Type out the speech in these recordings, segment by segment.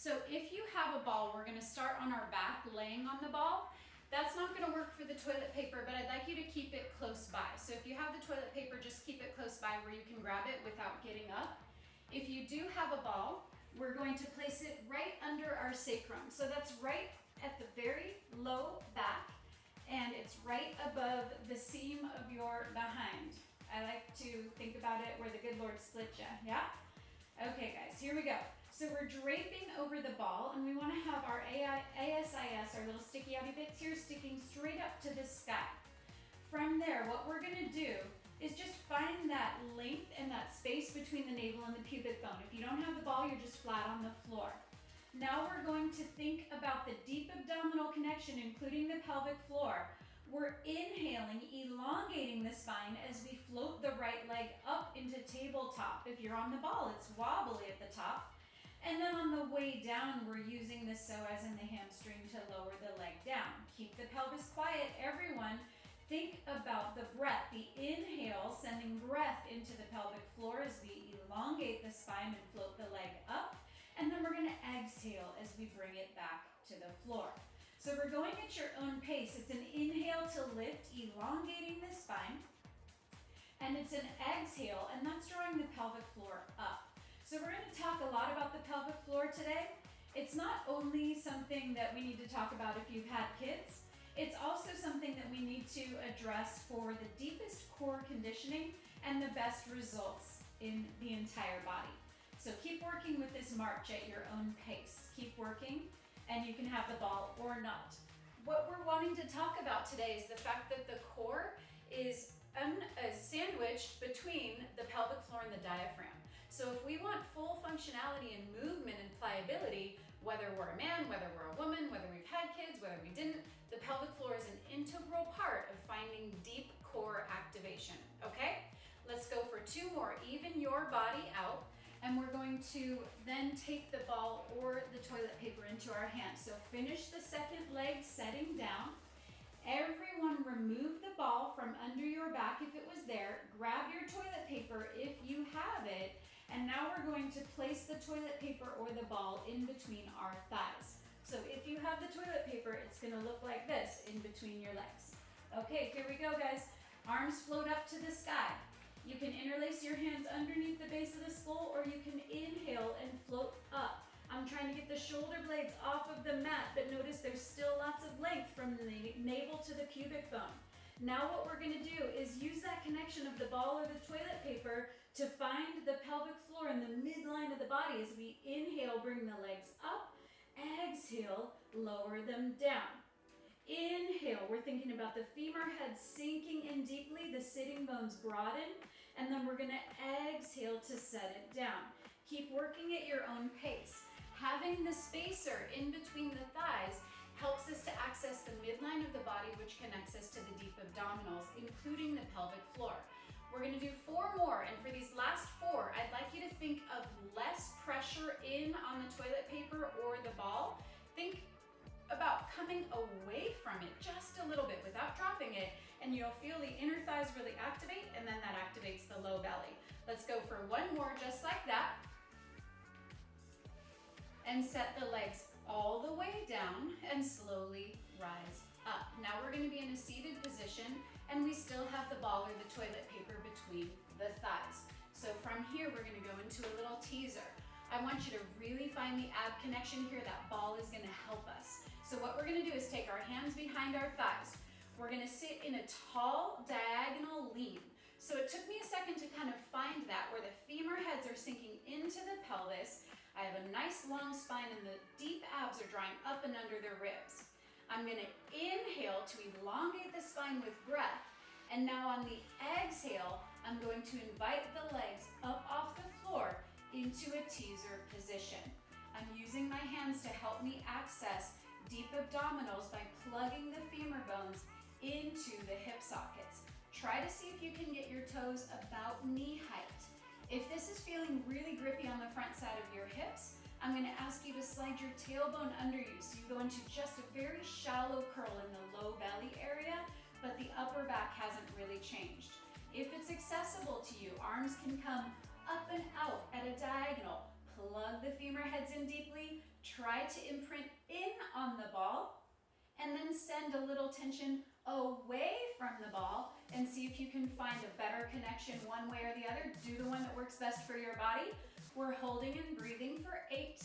So if you have a ball, we're gonna start on our back, laying on the ball. That's not gonna work for the toilet paper, but I'd like you to keep it close by. So if you have the toilet paper, just keep it close by where you can grab it without getting up. If you do have a ball, we're going to place it right under our sacrum. So that's right at the very low back, and it's right above the seam of your behind. I like to think about it where the good Lord split you, yeah? Okay guys, here we go. So we're draping over the ball, and we want to have our ASIS, our little sticky outy bits here, sticking straight up to the sky. From there, what we're going to do is just find that length and that space between the navel and the pubic bone. If you don't have the ball, you're just flat on the floor. Now we're going to think about the deep abdominal connection, including the pelvic floor. We're inhaling, elongating the spine as we float the right leg up into tabletop. If you're on the ball, it's wobbly at the top. And then on the way down, we're using the psoas and the hamstring to lower the leg down. Keep the pelvis quiet, everyone. Think about the breath, the inhale, sending breath into the pelvic floor as we elongate the spine and float the leg up. And then we're gonna exhale as we bring it back to the floor. So we're going at your own pace. It's an inhale to lift, elongating the spine. And it's an exhale, and that's drawing the pelvic floor up. So we're going to talk a lot about the pelvic floor today. It's not only something that we need to talk about if you've had kids, it's also something that we need to address for the deepest core conditioning and the best results in the entire body. So keep working with this march at your own pace. Keep working, and you can have the ball or not. What we're wanting to talk about today is the fact that the core is sandwiched between the pelvic floor and the diaphragm. So if we want full functionality and movement and pliability, whether we're a man, whether we're a woman, whether we've had kids, whether we didn't, the pelvic floor is an integral part of finding deep core activation, okay? Let's go for two more. Even your body out, and we're going to then take the ball or the toilet paper into our hands. So finish the second leg setting down. Everyone remove the ball from under your back if it was there. Grab your toilet paper if you have it. And now we're going to place the toilet paper or the ball in between our thighs. So if you have the toilet paper, it's gonna look like this in between your legs. Okay, here we go guys. Arms float up to the sky. You can interlace your hands underneath the base of the skull, or you can inhale and float up. I'm trying to get the shoulder blades off of the mat, but notice there's still lots of length from the navel to the pubic bone. Now what we're gonna do is use that connection of the ball or the toilet paper to find the pelvic floor in the midline of the body. As we inhale, bring the legs up. Exhale, lower them down. Inhale, we're thinking about the femur head sinking in deeply, the sitting bones broaden, and then we're gonna exhale to set it down. Keep working at your own pace. Having the spacer in between the thighs helps us to access the midline of the body, which connects us to the deep abdominals, including the pelvic floor. We're gonna do 4 more, and for these last 4, I'd like you to think of less pressure in on the toilet paper or the ball. Think about coming away from it just a little bit without dropping it, and you'll feel the inner thighs really activate, and then that activates the low belly. Let's go for 1 more just like that. And set the legs all the way down and slowly rise up. Now we're going to be in a seated position, and we still have the ball or the toilet paper between the thighs. So from here, we're going to go into a little teaser. I want you to really find the ab connection here. That ball is going to help us. So what we're going to do is take our hands behind our thighs. We're going to sit in a tall diagonal lean. So it took me a second to kind of find that, where the femur heads are sinking into the pelvis. I have a nice long spine, and the deep abs are drawing up and under the ribs. I'm going to inhale to elongate the spine with breath. And now on the exhale, I'm going to invite the legs up off the floor into a teaser position. I'm using my hands to help me access deep abdominals by plugging the femur bones into the hip sockets. Try to see if you can get your toes about knee height. If this is feeling really grippy on the front side of your hips, I'm going to ask you to slide your tailbone under you, so you go into just a very shallow curl in the low belly area, but the upper back hasn't really changed. If it's accessible to you, arms can come up and out at a diagonal. Plug the femur heads in deeply, Try to imprint in on the ball and then send a little tension away from the ball and see if you can find a better connection one way or the other. Do the one that works best for your body. We're holding and breathing for 8,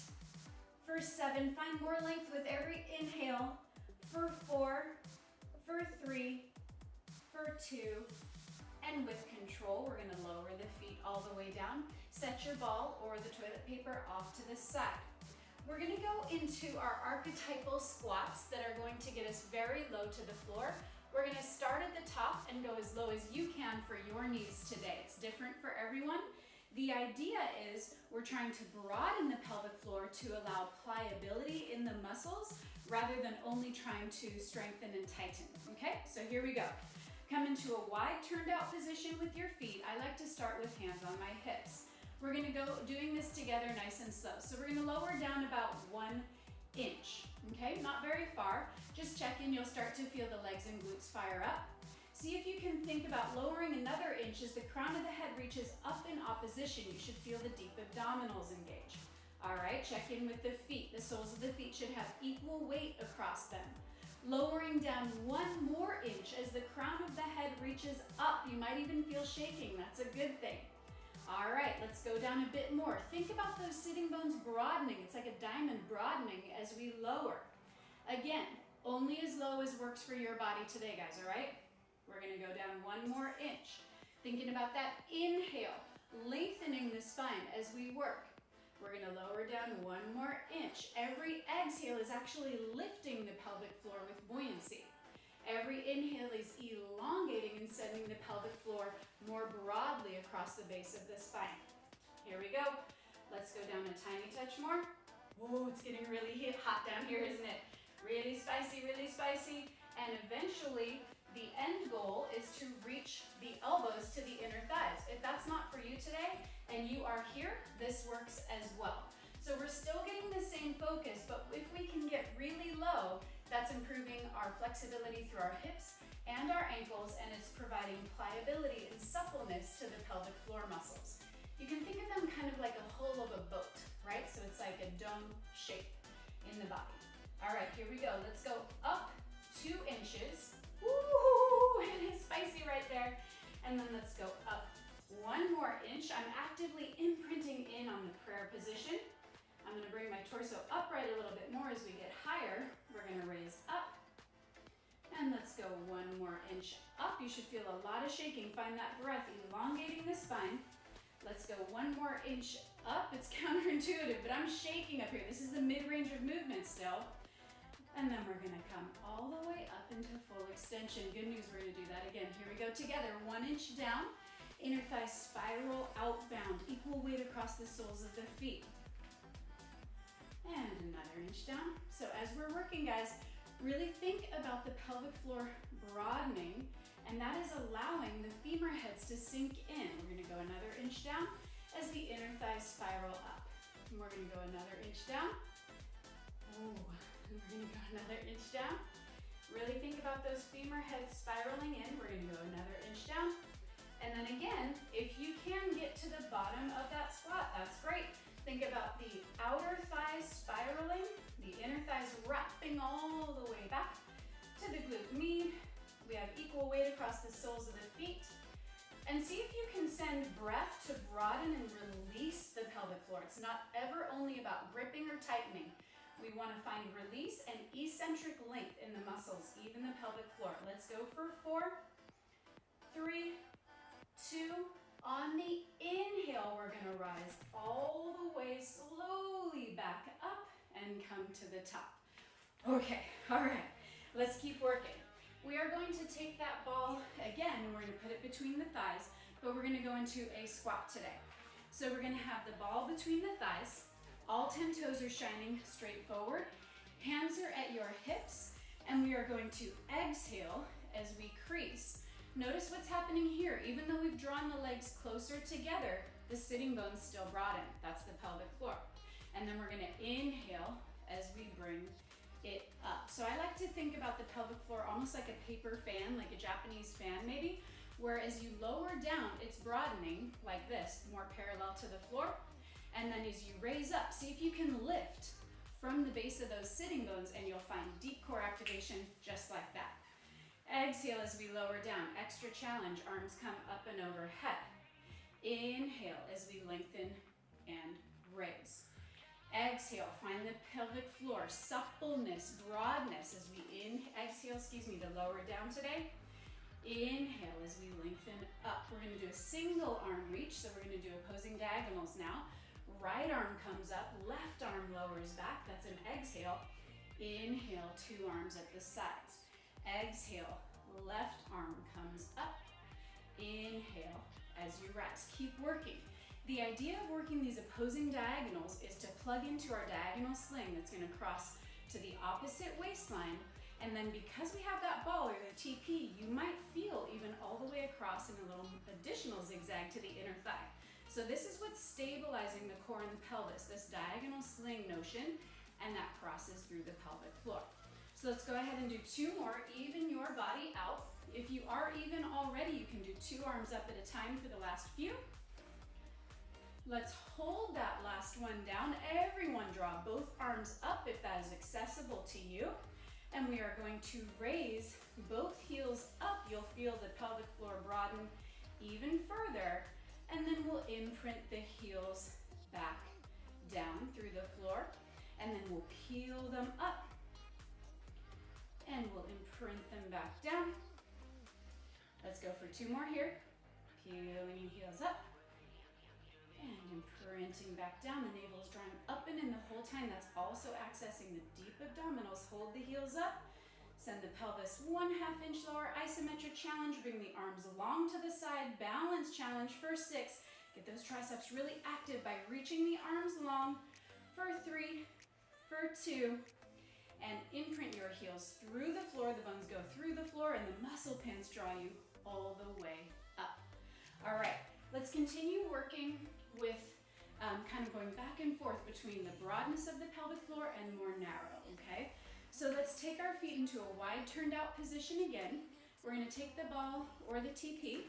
for 7. Find more length with every inhale. For 4, for 3, for 2, and with control, we're gonna lower the feet all the way down. Set your ball or the toilet paper off to the side. We're gonna go into our archetypal squats that are going to get us very low to the floor. We're gonna start at the top and go as low as you can for your knees today. It's different for everyone. The idea is we're trying to broaden the pelvic floor to allow pliability in the muscles rather than only trying to strengthen and tighten, okay? So here we go. Come into a wide turned out position with your feet. I like to start with hands on my hips. We're gonna go doing this together nice and slow. So we're gonna lower down about 1 inch, okay? Not very far. Just check in, you'll start to feel the legs and glutes fire up. See if you can think about lowering another inch as the crown of the head reaches up in opposition. You should feel the deep abdominals engage. All right, check in with the feet. The soles of the feet should have equal weight across them. Lowering down 1 more inch as the crown of the head reaches up. You might even feel shaking. That's a good thing. All right, let's go down a bit more. Think about those sitting bones broadening. It's like a diamond broadening as we lower. Again, only as low as works for your body today, guys, all right? We're gonna go down 1 more inch. Thinking about that inhale, lengthening the spine as we work. We're gonna lower down 1 more inch. Every exhale is actually lifting the pelvic floor with buoyancy. Every inhale is elongating and sending the pelvic floor more broadly across the base of the spine. Here we go. Let's go down a tiny touch more. Oh, it's getting really hot down here, isn't it? Really spicy, really spicy. And eventually, the end goal is to reach the elbows to the inner thighs. If that's not for you today, and you are here, this works as well. So we're still getting the same focus, but if we can get really low, that's improving our flexibility through our hips and our ankles, and it's providing pliability and suppleness to the pelvic floor muscles. You can think of them kind of like a hull of a boat, right? So it's like a dome shape in the body. All right, here we go. Let's go up 2 inches. Woo, it is spicy right there. And then let's go up 1 more inch. I'm actively imprinting in on the prayer position. I'm gonna bring my torso upright a little bit more as we get higher. We're gonna raise up. And let's go 1 more inch up. You should feel a lot of shaking. Find that breath, elongating the spine. Let's go 1 more inch up. It's counterintuitive, but I'm shaking up here. This is the mid-range of movement still. And then we're gonna come all the way up into full extension. Good news, we're gonna do that again. Here we go together. 1 inch down, inner thigh spiral outbound. Equal weight across the soles of the feet. And another inch down. So as we're working, guys, really think about the pelvic floor broadening, and that is allowing the femur heads to sink in. We're gonna go another inch down as the inner thighs spiral up. And we're gonna go another inch down. Oh, and we're gonna go another inch down. Really think about those femur heads spiraling in. We're gonna go another inch down. And then again, if you can get to the bottom of that squat, that's great. Think about the outer thighs spiraling, the inner thighs wrapping all the way back to the glute med. We have equal weight across the soles of the feet. And see if you can send breath to broaden and release the pelvic floor. It's not ever only about gripping or tightening. We want to find release and eccentric length in the muscles, even the pelvic floor. Let's go for 4, 3, 2, on the inhale, we're gonna rise all the way slowly back up and come to the top. Okay, all right, let's keep working. We are going to take that ball again, and we're gonna put it between the thighs, but we're gonna go into a squat today. So we're gonna have the ball between the thighs, all 10 toes are shining straight forward, hands are at your hips, and we are going to exhale as we crease. Notice what's happening here. Even though we've drawn the legs closer together, the sitting bones still broaden. That's the pelvic floor. And then we're gonna inhale as we bring it up. So I like to think about the pelvic floor almost like a paper fan, like a Japanese fan maybe, where as you lower down, it's broadening like this, more parallel to the floor. And then as you raise up, see if you can lift from the base of those sitting bones, and you'll find deep core activation just like that. Exhale as we lower down, extra challenge, arms come up and overhead. Inhale as we lengthen and raise. Exhale, find the pelvic floor, suppleness, broadness as we exhale, to lower down today. Inhale as we lengthen up. We're gonna do a single arm reach, so we're gonna do opposing diagonals now. Right arm comes up, left arm lowers back, that's an exhale. Inhale, two arms at the sides. Exhale, left arm comes up. Inhale as you rise. Keep working. The idea of working these opposing diagonals is to plug into our diagonal sling that's gonna cross to the opposite waistline. And then because we have that ball or the TP, you might feel even all the way across in a little additional zigzag to the inner thigh. So this is what's stabilizing the core and the pelvis, this diagonal sling notion, and that crosses through the pelvic floor. So let's go ahead and do two more, even your body out. If you are even already, you can do two arms up at a time for the last few. Let's hold that last one down. Everyone draw both arms up if that is accessible to you. And we are going to raise both heels up. You'll feel the pelvic floor broaden even further. And then we'll imprint the heels back down through the floor. And then we'll peel them up. And we'll imprint them back down. Let's go for two more here. Peeling your heels up. And imprinting back down. The navel is drawing up and in the whole time. That's also accessing the deep abdominals. Hold the heels up. Send the pelvis 1/2 inch lower. Isometric challenge. Bring the arms long to the side. Balance challenge for 6. Get those triceps really active by reaching the arms long for 3, for 2. And imprint your heels through the floor. The bones go through the floor and the muscle pins draw you all the way up. All right, let's continue working with kind of going back and forth between the broadness of the pelvic floor and more narrow, okay? So let's take our feet into a wide turned out position again. We're gonna take the ball or the TP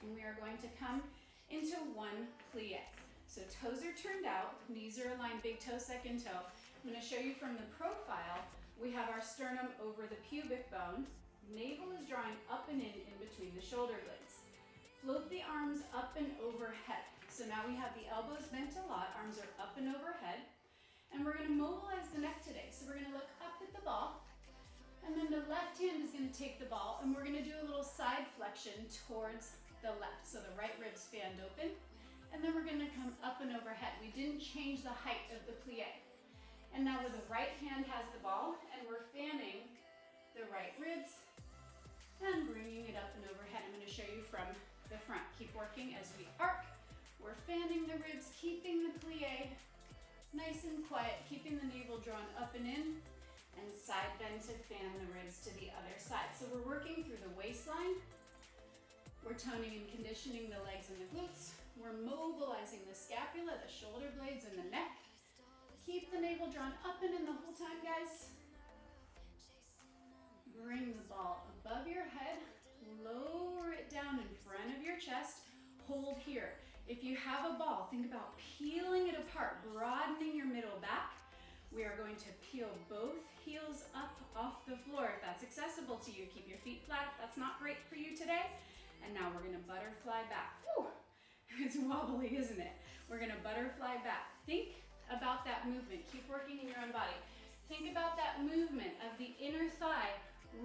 and we are going to come into one plie. So toes are turned out, knees are aligned, big toe, second toe. I'm gonna show you from the profile, we have our sternum over the pubic bone. Navel is drawing up and in between the shoulder blades. Float the arms up and overhead. So now we have the elbows bent a lot, arms are up and overhead. And we're gonna mobilize the neck today. So we're gonna look up at the ball, and then the left hand is gonna take the ball, and we're gonna do a little side flexion towards the left. So the right ribs fanned open, and then we're gonna come up and overhead. We didn't change the height of the plie. And now where the right hand has the ball, and we're fanning the right ribs, and bringing it up and overhead. I'm gonna show you from the front. Keep working as we arc. We're fanning the ribs, keeping the plie nice and quiet, keeping the navel drawn up and in, and side bend to fan the ribs to the other side. So we're working through the waistline. We're toning and conditioning the legs and the glutes. We're mobilizing the scapula, the shoulder blades, and the neck. Keep the navel drawn up and in the whole time, guys. Bring the ball above your head. Lower it down in front of your chest. Hold here. If you have a ball, think about peeling it apart, broadening your middle back. We are going to peel both heels up off the floor if that's accessible to you. Keep your feet flat if that's not great for you today. And now we're gonna butterfly back. Whew. It's wobbly, isn't it? We're gonna butterfly back. Think about that movement. Keep working in your own body. Think about that movement of the inner thigh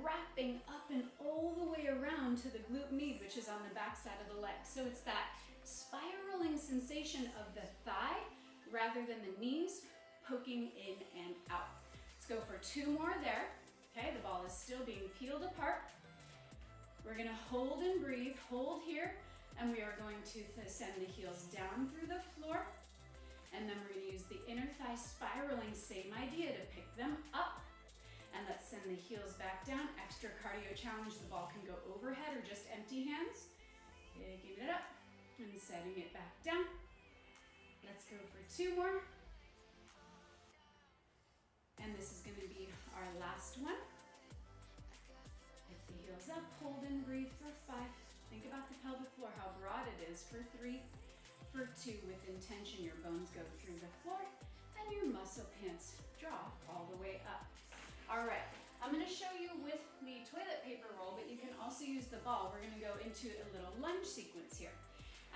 wrapping up and all the way around to the glute med, which is on the back side of the leg. So it's that spiraling sensation of the thigh rather than the knees poking in and out. Let's go for two more there. Okay, the ball is still being peeled apart. We're gonna hold and breathe, hold here, and we are going to send the heels down through the floor. And then we're gonna use the inner thigh spiraling, same idea, to pick them up. And let's send the heels back down. Extra cardio challenge, the ball can go overhead or just empty hands. Picking it up and setting it back down. Let's go for two more. And this is gonna be our last one. Lift the heels up, hold and breathe for 5. Think about the pelvic floor, how broad it is for 3. For 2, with intention, your bones go through the floor and your muscle pants draw all the way up. All right, I'm gonna show you with the toilet paper roll, but you can also use the ball. We're gonna go into a little lunge sequence here.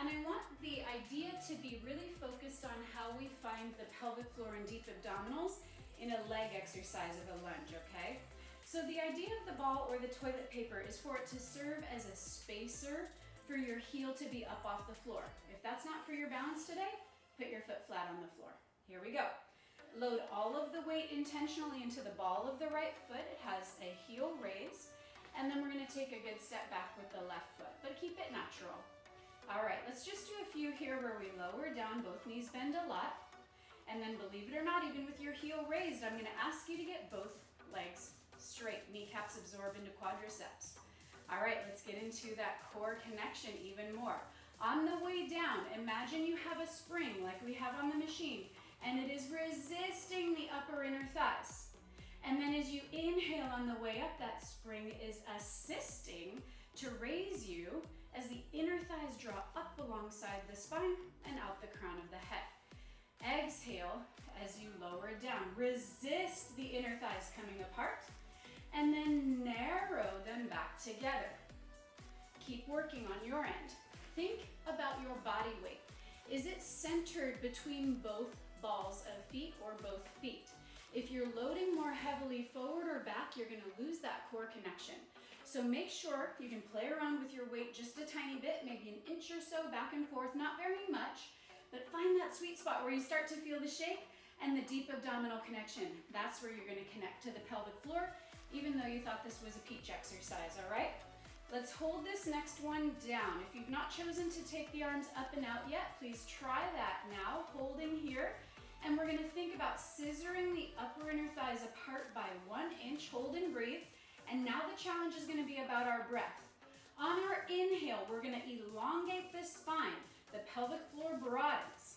And I want the idea to be really focused on how we find the pelvic floor and deep abdominals in a leg exercise of a lunge, okay? So the idea of the ball or the toilet paper is for it to serve as a spacer for your heel to be up off the floor. If that's not for your balance today, put your foot flat on the floor. Here we go. Load all of the weight intentionally into the ball of the right foot. It has a heel raise. And then we're gonna take a good step back with the left foot, but keep it natural. All right, let's just do a few here where we lower down, both knees bend a lot. And then believe it or not, even with your heel raised, I'm gonna ask you to get both legs straight. Kneecaps absorb into quadriceps. All right, let's get into that core connection even more. On the way down, imagine you have a spring like we have on the machine, and it is resisting the upper inner thighs. And then as you inhale on the way up, that spring is assisting to raise you as the inner thighs draw up alongside the spine and out the crown of the head. Exhale as you lower down. Resist the inner thighs coming apart, and then narrow them back together. Keep working on your end. Think about your body weight. Is it centered between both balls of feet or both feet? If you're loading more heavily forward or back, you're gonna lose that core connection. So make sure you can play around with your weight just a tiny bit, maybe an inch or so back and forth, not very much, but find that sweet spot where you start to feel the shake and the deep abdominal connection. That's where you're gonna connect to the pelvic floor, even though you thought this was a peach exercise, all right? Let's hold this next one down. If you've not chosen to take the arms up and out yet, please try that now, holding here. And we're gonna think about scissoring the upper inner thighs apart by 1 inch, hold and breathe. And now the challenge is gonna be about our breath. On our inhale, we're gonna elongate the spine. The pelvic floor broadens.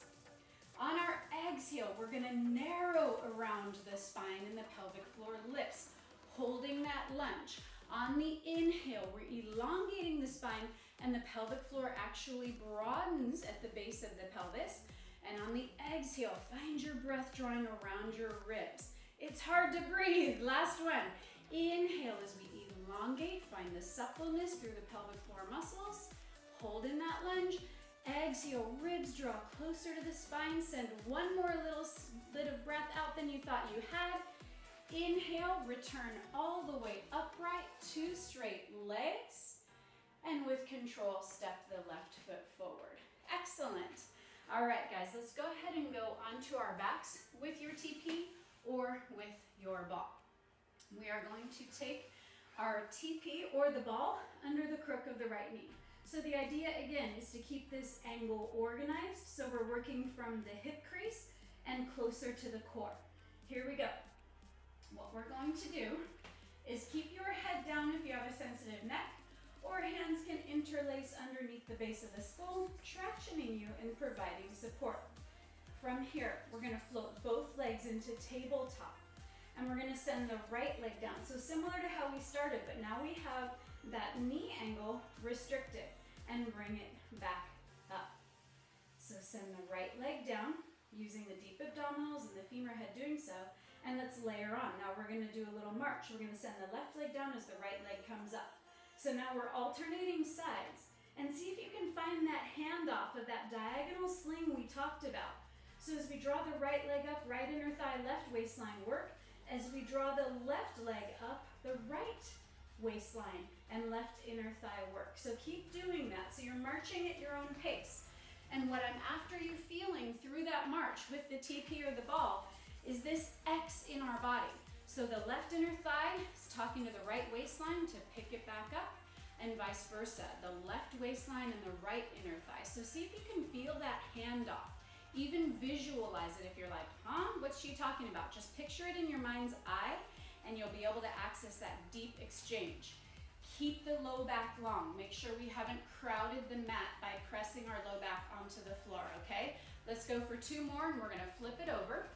On our exhale, we're gonna narrow around the spine and the pelvic floor lifts, holding that lunge. On the inhale, we're elongating the spine and the pelvic floor actually broadens at the base of the pelvis. And on the exhale, find your breath drawing around your ribs. It's hard to breathe. Last one. Inhale as we elongate, find the suppleness through the pelvic floor muscles. Hold in that lunge. Exhale, ribs draw closer to the spine. Send one more little bit of breath out than you thought you had. Inhale, return all the way upright, 2 straight legs. And with control, step the left foot forward. Excellent. All right, guys, let's go ahead and go onto our backs with your TP or with your ball. We are going to take our TP or the ball under the crook of the right knee. So the idea, again, is to keep this angle organized. So we're working from the hip crease and closer to the core. Here we go. What we're going to do is keep your head down if you have a sensitive neck, or hands can interlace underneath the base of the skull, tractioning you and providing support. From here, we're gonna float both legs into tabletop, and we're gonna send the right leg down. So similar to how we started, but now we have that knee angle restricted, and bring it back up. So send the right leg down, using the deep abdominals and the femur head doing so, and let's layer on. Now we're gonna do a little march. We're gonna send the left leg down as the right leg comes up. So now we're alternating sides, and see if you can find that handoff of that diagonal sling we talked about. So as we draw the right leg up, right inner thigh, left waistline work. As we draw the left leg up, the right waistline and left inner thigh work. So keep doing that. So you're marching at your own pace. And what I'm after you feeling through that march with the TP or the ball is this X in our body. So the left inner thigh is talking to the right waistline to pick it back up, and vice versa, the left waistline and the right inner thigh. So see if you can feel that handoff. Even visualize it if you're like, huh, what's she talking about? Just picture it in your mind's eye, and you'll be able to access that deep exchange. Keep the low back long. Make sure we haven't crowded the mat by pressing our low back onto the floor, okay? Let's go for 2 more, and we're gonna flip it over.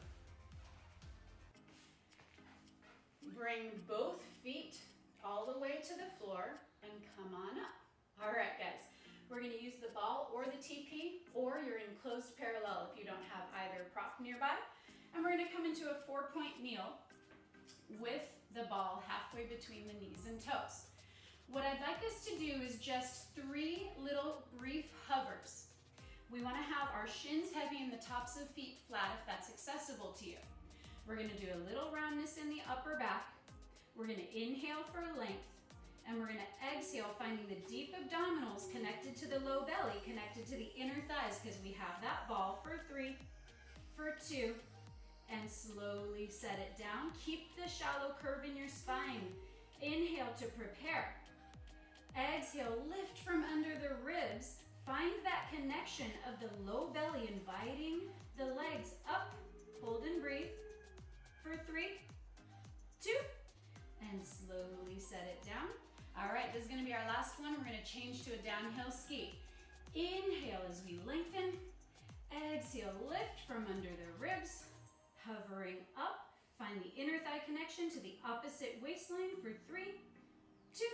Bring both feet all the way to the floor and come on up. All right, guys. We're gonna use the ball or the TP, or you're in closed parallel if you don't have either prop nearby. And we're gonna come into a 4-point kneel with the ball halfway between the knees and toes. What I'd like us to do is just 3 little brief hovers. We wanna have our shins heavy and the tops of feet flat if that's accessible to you. We're gonna do a little roundness in the upper back. We're gonna inhale for length, and we're gonna exhale, finding the deep abdominals connected to the low belly, connected to the inner thighs, because we have that ball for 3, for 2, and slowly set it down. Keep the shallow curve in your spine. Inhale to prepare. Exhale, lift from under the ribs. Find that connection of the low belly, inviting the legs up. Hold and breathe for 3, 2, and slowly set it down. All right, this is gonna be our last one. We're gonna change to a downhill ski. Inhale as we lengthen. Exhale, lift from under the ribs. Hovering up, find the inner thigh connection to the opposite waistline for 3, 2,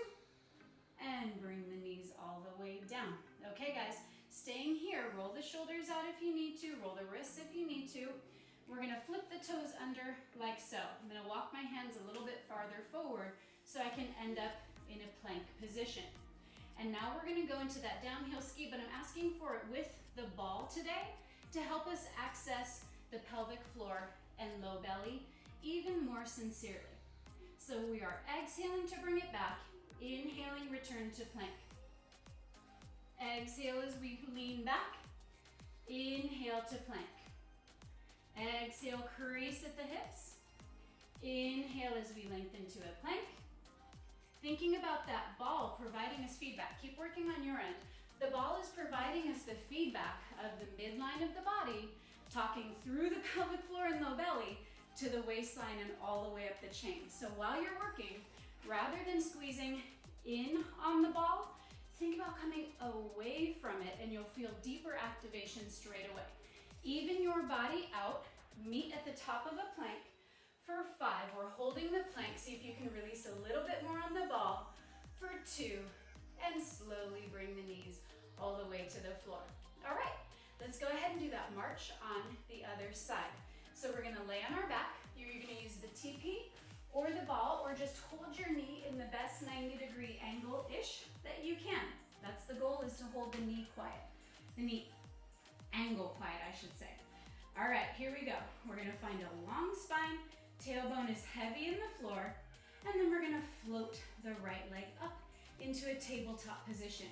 and bring the knees all the way down. Okay guys, staying here, roll the shoulders out if you need to, roll the wrists if you need to. We're gonna flip the toes under like so. I'm gonna walk my hands a little bit farther forward so I can end up in a plank position. And now we're gonna go into that downhill ski, but I'm asking for it with the ball today to help us access the pelvic floor and low belly even more sincerely. So we are exhaling to bring it back, inhaling, return to plank. Exhale as we lean back, inhale to plank. Exhale, crease at the hips. Inhale as we lengthen to a plank. Thinking about that ball providing us feedback. Keep working on your end. The ball is providing us the feedback of the midline of the body, talking through the pelvic floor and low belly to the waistline and all the way up the chain. So while you're working, rather than squeezing in on the ball, think about coming away from it and you'll feel deeper activation straight away. Even your body out, meet at the top of a plank for 5. We're holding the plank, see if you can release a little bit more on the ball for 2, and slowly bring the knees all the way to the floor. All right, let's go ahead and do that march on the other side. So we're gonna lay on our back. You're gonna use the TP or the ball, or just hold your knee in the best 90-degree angle-ish that you can. That's the goal, is to hold the knee quiet. The knee angle quiet, I should say. All right, here we go. We're gonna find a long spine, tailbone is heavy in the floor, and then we're gonna float the right leg up into a tabletop position.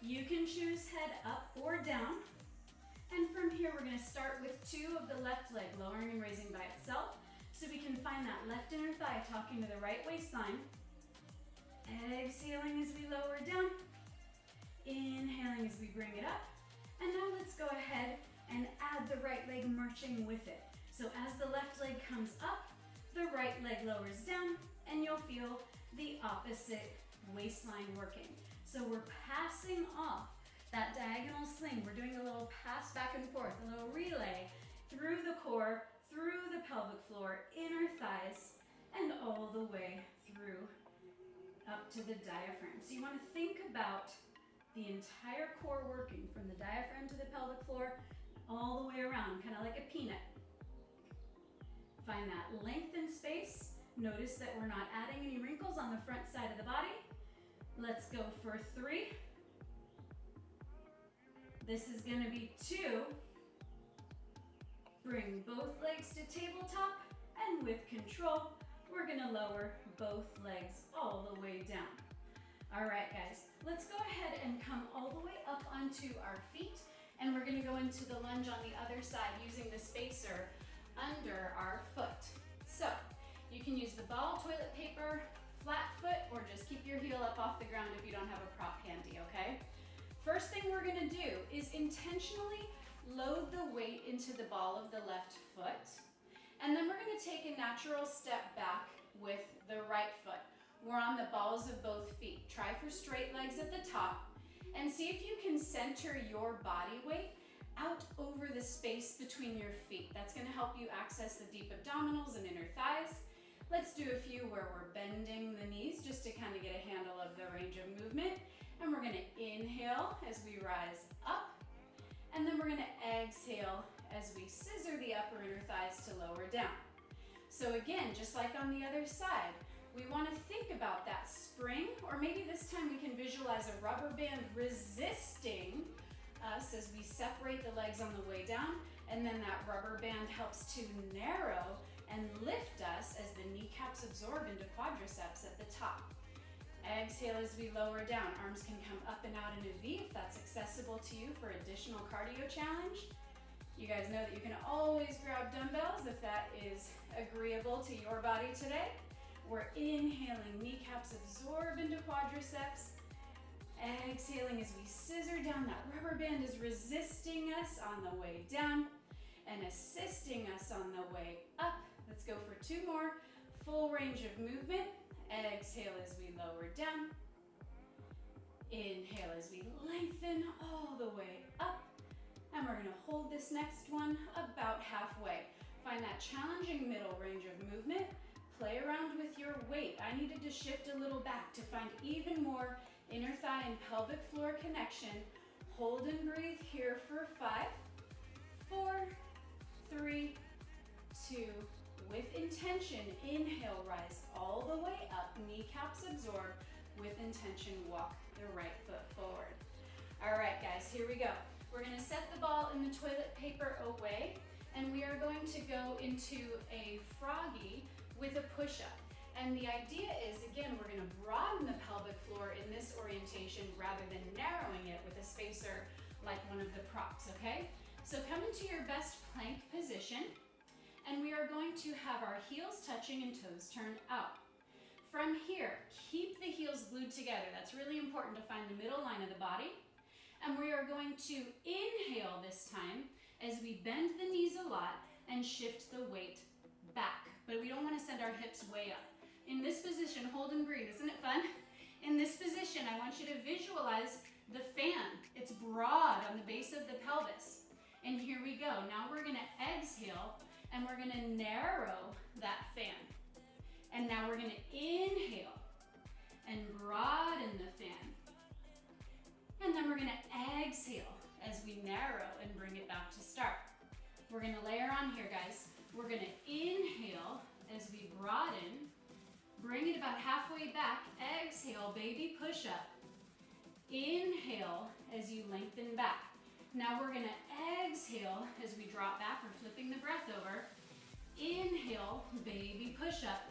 You can choose head up or down, and from here we're gonna start with 2 of the left leg, lowering and raising by itself, so we can find that left inner thigh talking to the right waistline. Exhaling as we lower down, inhaling as we bring it up, and now let's go ahead and add the right leg marching with it. So as the left leg comes up, the right leg lowers down, and you'll feel the opposite waistline working. So we're passing off that diagonal sling. We're doing a little pass back and forth, a little relay through the core, through the pelvic floor, inner thighs, and all the way through up to the diaphragm. So you want to think about the entire core working from the diaphragm to the pelvic floor, all the way around, kind of like a peanut. Find that length and space. Notice that we're not adding any wrinkles on the front side of the body. Let's go for 3. This is going to be 2. Bring both legs to tabletop, and with control, we're going to lower both legs all the way down. All right, guys, let's go ahead and come all the way up onto our feet, and we're going to go into the lunge on the other side using the spacer under our foot. So you can use the ball, toilet paper, flat foot, or just keep your heel up off the ground if you don't have a prop handy, okay? First thing we're gonna do is intentionally load the weight into the ball of the left foot, and then we're gonna take a natural step back with the right foot. We're on the balls of both feet. Try for straight legs at the top, and see if you can center your body weight out over the space between your feet. That's gonna help you access the deep abdominals and inner thighs. Let's do a few where we're bending the knees just to kind of get a handle of the range of movement. And we're gonna inhale as we rise up, and then we're gonna exhale as we scissor the upper inner thighs to lower down. So again, just like on the other side, we want to think about that spring, or maybe this time we can visualize a rubber band resisting us as we separate the legs on the way down, and then that rubber band helps to narrow and lift us as the kneecaps absorb into quadriceps at the top. Exhale as we lower down. Arms can come up and out in a V if that's accessible to you for additional cardio challenge. You guys know that you can always grab dumbbells if that is agreeable to your body today. We're inhaling, kneecaps absorb into quadriceps. Exhaling as we scissor down. That rubber band is resisting us on the way down and assisting us on the way up. Let's go for 2 more. Full range of movement. Exhale as we lower down. Inhale as we lengthen all the way up. And we're gonna hold this next one about halfway. Find that challenging middle range of movement. Play around with your weight. I needed to shift a little back to find even more inner thigh and pelvic floor connection. Hold and breathe here for 5, 4, 3, 2, with intention, inhale, rise all the way up, kneecaps absorb, with intention, walk the right foot forward. All right, guys, here we go. We're gonna set the ball in the toilet paper away, and we are going to go into a froggy with a push-up. And the idea is, again, we're gonna broaden the pelvic floor in this orientation rather than narrowing it with a spacer like one of the props, okay? So come into your best plank position, and we are going to have our heels touching and toes turned out. From here, keep the heels glued together. That's really important to find the middle line of the body. And we are going to inhale this time as we bend the knees a lot and shift the weight back. But we don't want to send our hips way up. In this position, hold and breathe. Isn't it fun? In this position, I want you to visualize the fan. It's broad on the base of the pelvis. And here we go. Now we're gonna exhale and we're gonna narrow that fan. And now we're gonna inhale and broaden the fan. And then we're gonna exhale as we narrow and bring it back to start. We're gonna layer on here, guys. We're gonna inhale as we broaden, bring it about halfway back, exhale, baby push up. Inhale as you lengthen back. Now we're gonna exhale as we drop back, we're flipping the breath over. Inhale, baby push up.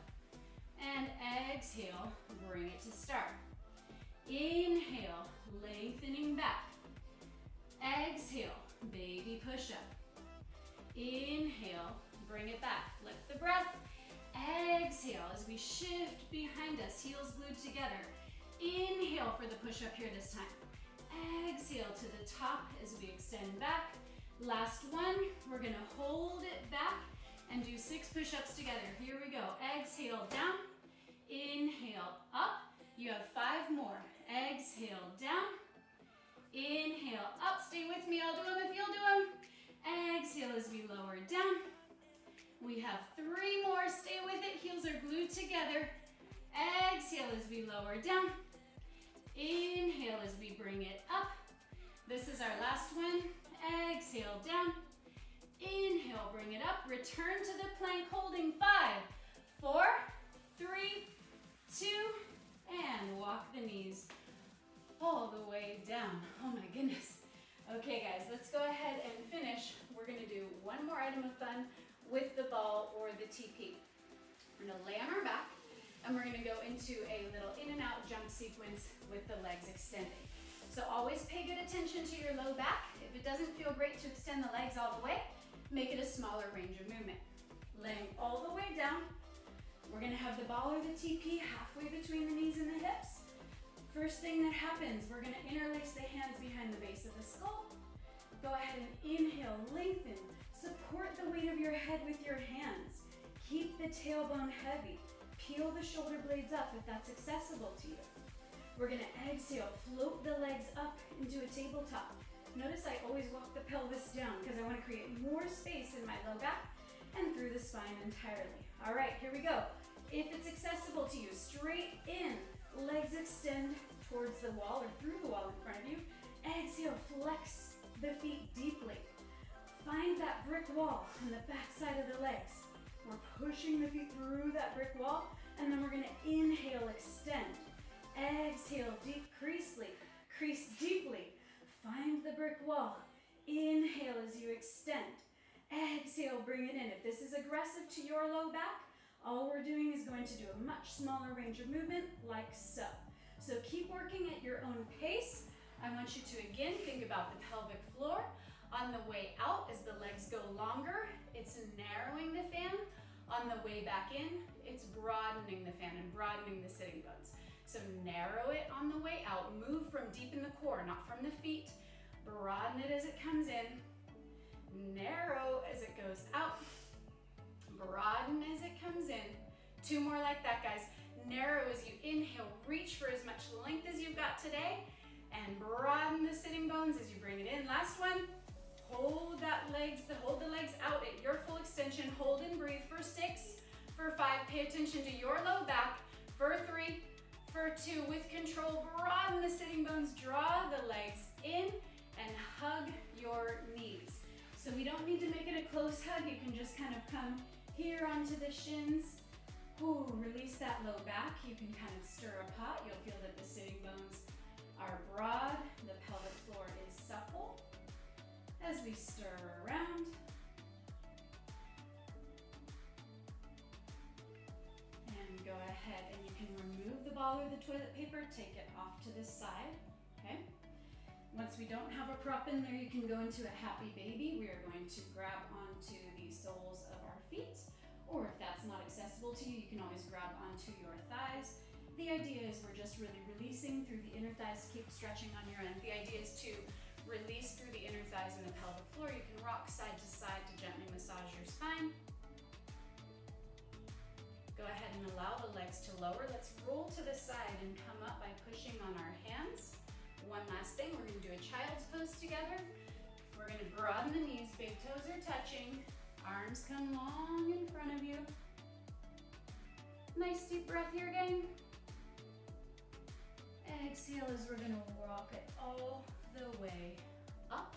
And exhale, bring it to start. Inhale, lengthening back. Exhale, baby push up. Inhale, bring it back, flip the breath. Exhale as we shift behind us, heels glued together. Inhale for the push up here this time. Exhale to the top as we extend back. Last one, we're gonna hold it back and do 6 push-ups together. Here we go. Exhale down, inhale up. You have 5 more. Exhale down, inhale up. Stay with me, I'll do them if you'll do them. Exhale as we lower down. We have 3 more, stay with it. Heels are glued together. Exhale as we lower down. Inhale as we bring it up. This is our last one. Exhale down. Inhale, bring it up. Return to the plank, holding 5, 4, 3, 2, and walk the knees all the way down. Oh my goodness. Okay guys, let's go ahead and finish. We're gonna do one more item of fun with the ball or the TP. We're gonna lay on our back and we're gonna go into a little in and out jump sequence with the legs extending. So always pay good attention to your low back. If it doesn't feel great to extend the legs all the way, make it a smaller range of movement. Laying all the way down, we're gonna have the ball or the TP halfway between the knees and the hips. First thing that happens, we're gonna interlace the hands behind the base of the skull. Go ahead and inhale, lengthen. Support the weight of your head with your hands. Keep the tailbone heavy. Peel the shoulder blades up if that's accessible to you. We're gonna exhale, float the legs up into a tabletop. Notice I always walk the pelvis down because I want to create more space in my low back and through the spine entirely. All right, here we go. If it's accessible to you, straight in, legs extend towards the wall or through the wall in front of you. Exhale, flex the feet deeply. find that brick wall in the back side of the legs. We're pushing the feet through that brick wall, and then we're gonna inhale, extend. Exhale, crease deeply. Find the brick wall. Inhale as you extend. Exhale, bring it in. If this is aggressive to your low back, all we're doing is going to do a much smaller range of movement, like so. So keep working at your own pace. I want you to, again, think about the pelvic floor. On the way out, as the legs go longer, it's narrowing the fan. On the way back in, it's broadening the fan and broadening the sitting bones. So narrow it on the way out. Move from deep in the core, not from the feet. Broaden it as it comes in. Narrow as it goes out. Broaden as it comes in. 2 more like that, guys. Narrow as you inhale. Reach for as much length as you've got today. And broaden the sitting bones as you bring it in. Last one. Hold the legs out at your full extension. Hold and breathe for 6, for 5. Pay attention to your low back. For 3, for 2. With control, broaden the sitting bones. Draw the legs in and hug your knees. So we don't need to make it a close hug. You can just kind of come here onto the shins. Ooh, release that low back. You can kind of stir a pot. You'll feel that the sitting bones are broad. The pelvic floor is supple. As we stir around. And go ahead and you can remove the ball or the toilet paper, take it off to the side, okay? Once we don't have a prop in there, you can go into a happy baby. We are going to grab onto the soles of our feet, or if that's not accessible to you, you can always grab onto your thighs. The idea is we're just really releasing through the inner thighs. Keep stretching on your end. The idea is to release through the inner thighs and the pelvic floor. You can rock side to gently massage your spine. Go ahead and allow the legs to lower. Let's roll to the side and come up by pushing on our hands. One last thing, we're gonna do a child's pose together. We're gonna broaden the knees, big toes are touching. Arms come long in front of you. Nice deep breath here, gang. Exhale as we're gonna walk it all the way up,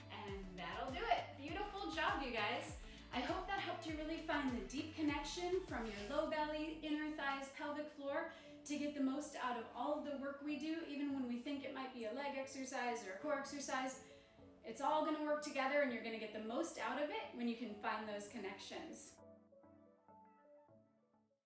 and that'll do it. Beautiful job, you guys. I hope that helped you really find the deep connection from your low belly, inner thighs, pelvic floor to get the most out of all of the work we do, even when we think it might be a leg exercise or a core exercise. It's all gonna work together and you're gonna get the most out of it when you can find those connections.